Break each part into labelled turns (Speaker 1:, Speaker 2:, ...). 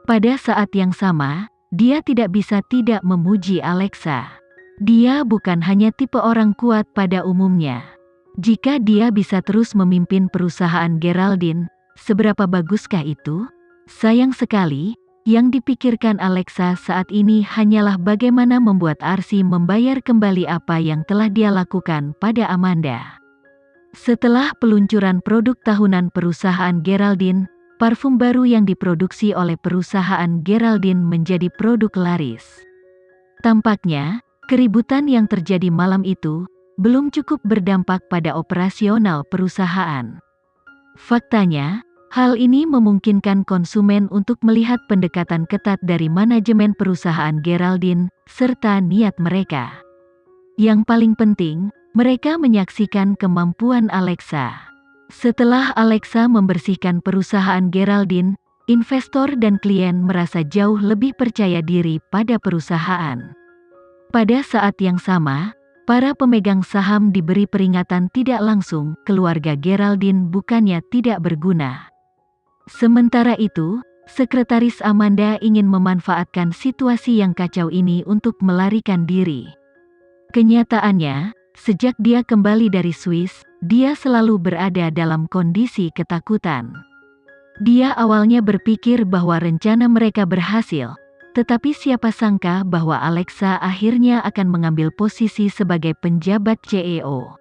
Speaker 1: Pada saat yang sama, dia tidak bisa tidak memuji Alexa. Dia bukan hanya tipe orang kuat pada umumnya. Jika dia bisa terus memimpin perusahaan Geraldine, seberapa baguskah itu? Sayang sekali, yang dipikirkan Alexa saat ini hanyalah bagaimana membuat Arsi membayar kembali apa yang telah dia lakukan pada Amanda. Setelah peluncuran produk tahunan perusahaan Geraldine, parfum baru yang diproduksi oleh perusahaan Geraldine menjadi produk laris. Tampaknya, keributan yang terjadi malam itu belum cukup berdampak pada operasional perusahaan. Faktanya, hal ini memungkinkan konsumen untuk melihat pendekatan ketat dari manajemen perusahaan Geraldine serta niat mereka. Yang paling penting, mereka menyaksikan kemampuan Alexa. Setelah Alexa membersihkan perusahaan Geraldine, investor dan klien merasa jauh lebih percaya diri pada perusahaan. Pada saat yang sama, para pemegang saham diberi peringatan tidak langsung, keluarga Geraldine bukannya tidak berguna. Sementara itu, sekretaris Amanda ingin memanfaatkan situasi yang kacau ini untuk melarikan diri. Kenyataannya, sejak dia kembali dari Swiss, dia selalu berada dalam kondisi ketakutan. Dia awalnya berpikir bahwa rencana mereka berhasil, tetapi siapa sangka bahwa Alexa akhirnya akan mengambil posisi sebagai penjabat CEO.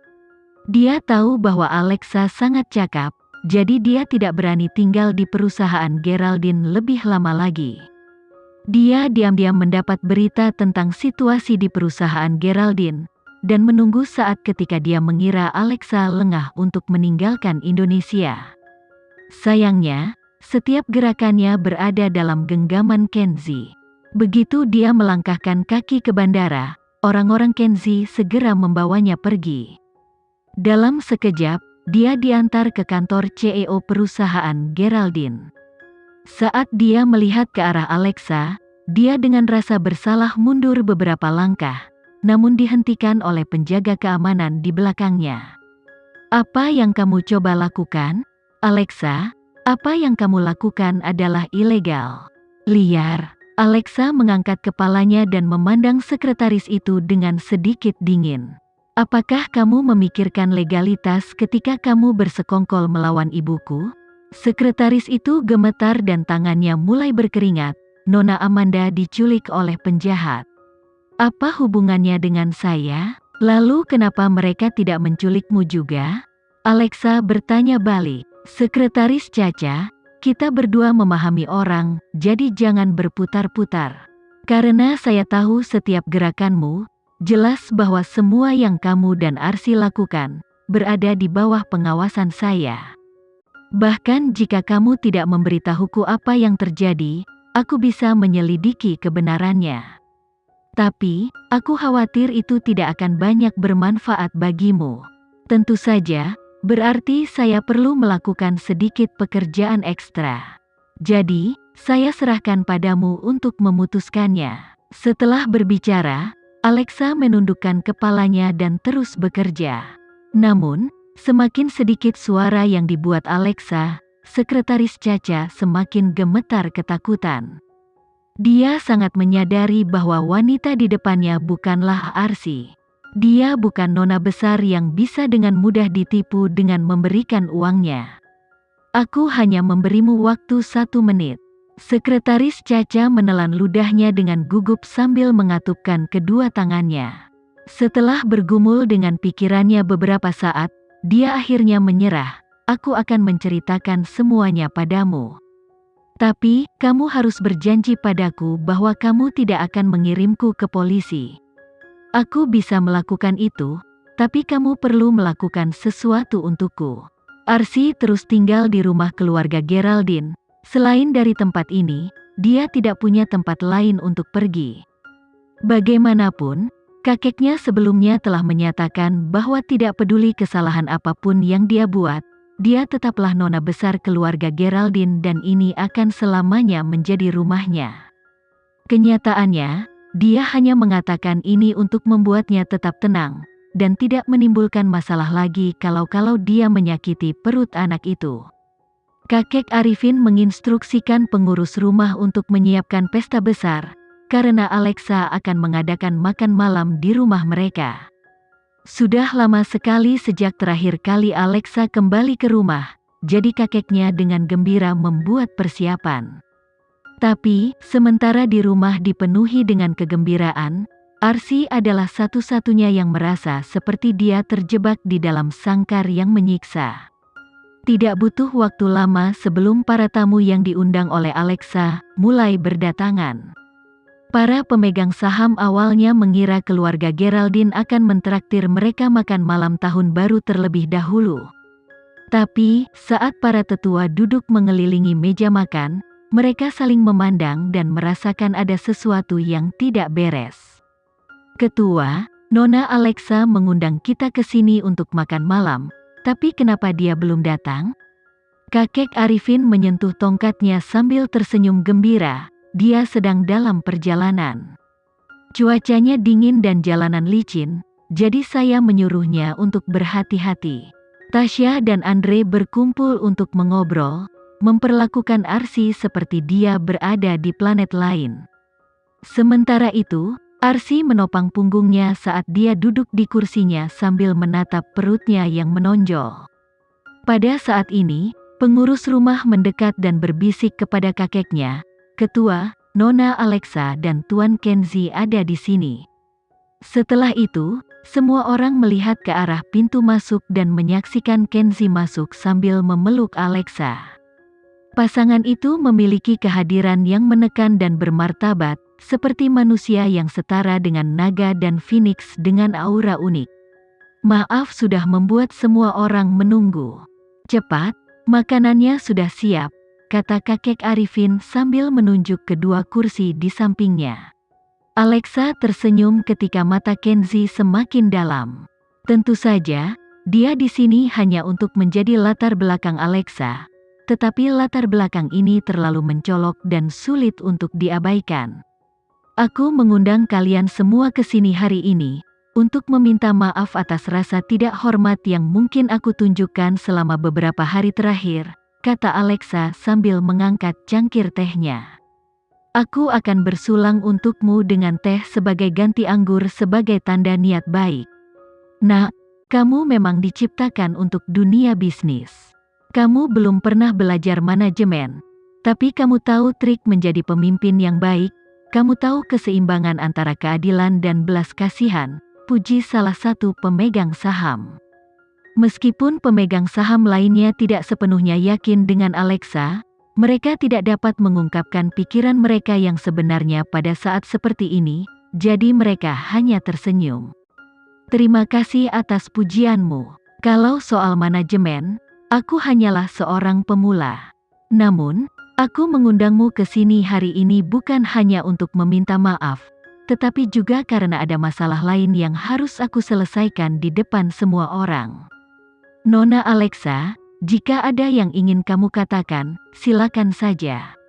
Speaker 1: Dia tahu bahwa Alexa sangat cakap, jadi dia tidak berani tinggal di perusahaan Geraldine lebih lama lagi. Dia diam-diam mendapat berita tentang situasi di perusahaan Geraldine, dan menunggu saat ketika dia mengira Alexa lengah untuk meninggalkan Indonesia. Sayangnya, setiap gerakannya berada dalam genggaman Kenzie. Begitu dia melangkahkan kaki ke bandara, orang-orang Kenzie segera membawanya pergi. Dalam sekejap, dia diantar ke kantor CEO perusahaan Geraldine. Saat dia melihat ke arah Alexa, dia dengan rasa bersalah mundur beberapa langkah, namun dihentikan oleh penjaga keamanan di belakangnya. "Apa yang kamu coba lakukan, Alexa? Apa yang kamu lakukan adalah ilegal. Liar." Alexa mengangkat kepalanya dan memandang sekretaris itu dengan sedikit dingin. "Apakah kamu memikirkan legalitas ketika kamu bersekongkol melawan ibuku?" Sekretaris itu gemetar dan tangannya mulai berkeringat. Nona Amanda diculik oleh penjahat. "Apa hubungannya dengan saya? Lalu kenapa mereka tidak menculikmu juga?" Alexa bertanya balik. "Sekretaris Caca, kita berdua memahami orang, jadi jangan berputar-putar. Karena saya tahu setiap gerakanmu, jelas bahwa semua yang kamu dan Arsi lakukan berada di bawah pengawasan saya. Bahkan jika kamu tidak memberitahuku apa yang terjadi, aku bisa menyelidiki kebenarannya. Tapi, aku khawatir itu tidak akan banyak bermanfaat bagimu. Tentu saja, berarti saya perlu melakukan sedikit pekerjaan ekstra. Jadi, saya serahkan padamu untuk memutuskannya." Setelah berbicara, Alexa menundukkan kepalanya dan terus bekerja. Namun, semakin sedikit suara yang dibuat Alexa, sekretaris Caca semakin gemetar ketakutan. Dia sangat menyadari bahwa wanita di depannya bukanlah Arsi. Dia bukan nona besar yang bisa dengan mudah ditipu dengan memberikan uangnya. "Aku hanya memberimu waktu 1 menit." Sekretaris Caca menelan ludahnya dengan gugup sambil mengatupkan kedua tangannya. Setelah bergumul dengan pikirannya beberapa saat, dia akhirnya menyerah. "Aku akan menceritakan semuanya padamu. Tapi, kamu harus berjanji padaku bahwa kamu tidak akan mengirimku ke polisi." "Aku bisa melakukan itu, tapi kamu perlu melakukan sesuatu untukku." Arsi terus tinggal di rumah keluarga Geraldine. Selain dari tempat ini, dia tidak punya tempat lain untuk pergi. Bagaimanapun, kakeknya sebelumnya telah menyatakan bahwa tidak peduli kesalahan apapun yang dia buat, dia tetaplah nona besar keluarga Geraldine dan ini akan selamanya menjadi rumahnya. Kenyataannya, dia hanya mengatakan ini untuk membuatnya tetap tenang, dan tidak menimbulkan masalah lagi kalau dia menyakiti perut anak itu. Kakek Arifin menginstruksikan pengurus rumah untuk menyiapkan pesta besar, karena Alexa akan mengadakan makan malam di rumah mereka. Sudah lama sekali sejak terakhir kali Alexa kembali ke rumah, jadi kakeknya dengan gembira membuat persiapan. Tapi, sementara di rumah dipenuhi dengan kegembiraan, Arsy adalah satu-satunya yang merasa seperti dia terjebak di dalam sangkar yang menyiksa. Tidak butuh waktu lama sebelum para tamu yang diundang oleh Alexa mulai berdatangan. Para pemegang saham awalnya mengira keluarga Geraldine akan mentraktir mereka makan malam tahun baru terlebih dahulu. Tapi, saat para tetua duduk mengelilingi meja makan, mereka saling memandang dan merasakan ada sesuatu yang tidak beres. "Ketua, Nona Alexa mengundang kita ke sini untuk makan malam, tapi kenapa dia belum datang?" Kakek Arifin menyentuh tongkatnya sambil tersenyum gembira. Dia sedang dalam perjalanan. Cuacanya dingin dan jalanan licin, jadi saya menyuruhnya untuk berhati-hati. Tasya dan Andre berkumpul untuk mengobrol, memperlakukan Arsy seperti dia berada di planet lain. Sementara itu, Arsy menopang punggungnya saat dia duduk di kursinya sambil menatap perutnya yang menonjol. Pada saat ini, pengurus rumah mendekat dan berbisik kepada kakeknya, "Ketua, Nona Alexa dan Tuan Kenzi ada di sini." Setelah itu, semua orang melihat ke arah pintu masuk dan menyaksikan Kenzi masuk sambil memeluk Alexa. Pasangan itu memiliki kehadiran yang menekan dan bermartabat, seperti manusia yang setara dengan naga dan phoenix dengan aura unik. "Maaf sudah membuat semua orang menunggu. Cepat, makanannya sudah siap," kata kakek Arifin sambil menunjuk kedua kursi di sampingnya. Alexa tersenyum ketika mata Kenzi semakin dalam. Tentu saja, dia di sini hanya untuk menjadi latar belakang Alexa, tetapi latar belakang ini terlalu mencolok dan sulit untuk diabaikan. "Aku mengundang kalian semua ke sini hari ini, untuk meminta maaf atas rasa tidak hormat yang mungkin aku tunjukkan selama beberapa hari terakhir," kata Alexa sambil mengangkat cangkir tehnya. "Aku akan bersulang untukmu dengan teh sebagai ganti anggur sebagai tanda niat baik. Nak, kamu memang diciptakan untuk dunia bisnis. Kamu belum pernah belajar manajemen, tapi kamu tahu trik menjadi pemimpin yang baik, kamu tahu keseimbangan antara keadilan dan belas kasihan," puji salah satu pemegang saham. Meskipun pemegang saham lainnya tidak sepenuhnya yakin dengan Alexa, mereka tidak dapat mengungkapkan pikiran mereka yang sebenarnya pada saat seperti ini, jadi mereka hanya tersenyum. "Terima kasih atas pujianmu. Kalau soal manajemen, aku hanyalah seorang pemula. Namun, aku mengundangmu ke sini hari ini bukan hanya untuk meminta maaf, tetapi juga karena ada masalah lain yang harus aku selesaikan di depan semua orang. Nona Alexa, jika ada yang ingin kamu katakan, silakan saja."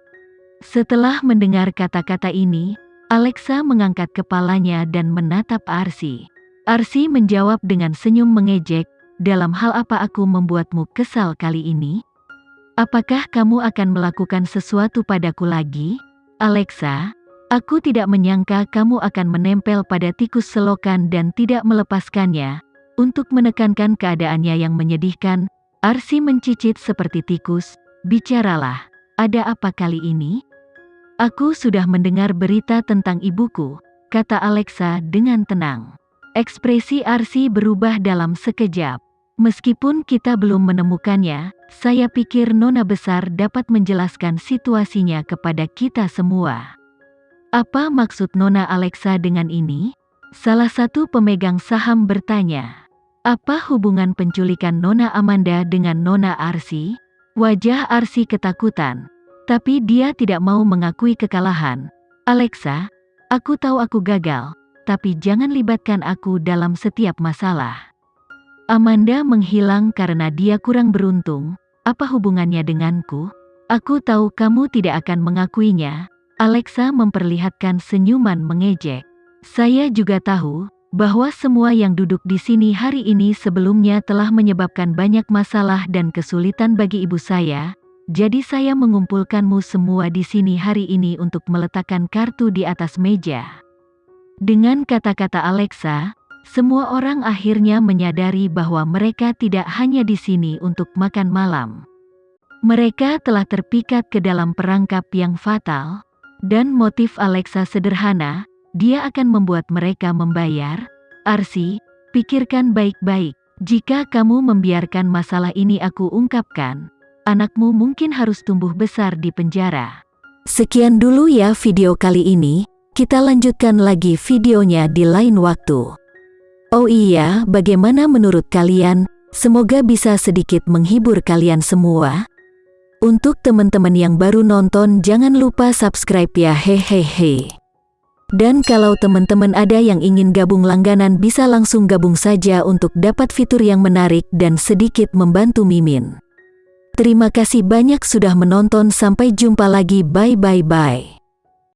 Speaker 1: Setelah mendengar kata-kata ini, Alexa mengangkat kepalanya dan menatap Arsy. Arsy menjawab dengan senyum mengejek, "Dalam hal apa aku membuatmu kesal kali ini? Apakah kamu akan melakukan sesuatu padaku lagi? Alexa, aku tidak menyangka kamu akan menempel pada tikus selokan dan tidak melepaskannya." Untuk menekankan keadaannya yang menyedihkan, Arsy mencicit seperti tikus. "Bicaralah, ada apa kali ini?" "Aku sudah mendengar berita tentang ibuku," kata Alexa dengan tenang. Ekspresi Arsy berubah dalam sekejap. "Meskipun kita belum menemukannya, saya pikir Nona Besar dapat menjelaskan situasinya kepada kita semua." "Apa maksud Nona Alexa dengan ini?" salah satu pemegang saham bertanya. "Apa hubungan penculikan Nona Amanda dengan Nona Arsy?" Wajah Arsy ketakutan, tapi dia tidak mau mengakui kekalahan. "Alexa, aku tahu aku gagal, tapi jangan libatkan aku dalam setiap masalah." "Amanda menghilang karena dia kurang beruntung, apa hubungannya denganku? Aku tahu kamu tidak akan mengakuinya." Alexa memperlihatkan senyuman mengejek. "Saya juga tahu bahwa semua yang duduk di sini hari ini sebelumnya telah menyebabkan banyak masalah dan kesulitan bagi ibu saya, Jadi saya mengumpulkanmu semua di sini hari ini untuk meletakkan kartu di atas meja." Dengan kata-kata Alexa, semua orang akhirnya menyadari bahwa mereka tidak hanya di sini untuk makan malam. Mereka telah terpikat ke dalam perangkap yang fatal, dan motif Alexa sederhana, dia akan membuat mereka membayar. "Arsi, pikirkan baik-baik. Jika kamu membiarkan masalah ini aku ungkapkan, anakmu mungkin harus tumbuh besar di penjara." Sekian dulu ya video kali ini, kita lanjutkan lagi videonya di lain waktu. Oh iya, bagaimana menurut kalian? Semoga bisa sedikit menghibur kalian semua. Untuk teman-teman yang baru nonton jangan lupa subscribe ya, hehehe. Dan kalau teman-teman ada yang ingin gabung langganan bisa langsung gabung saja untuk dapat fitur yang menarik dan sedikit membantu Mimin. Terima kasih banyak sudah menonton, sampai jumpa lagi, bye bye bye.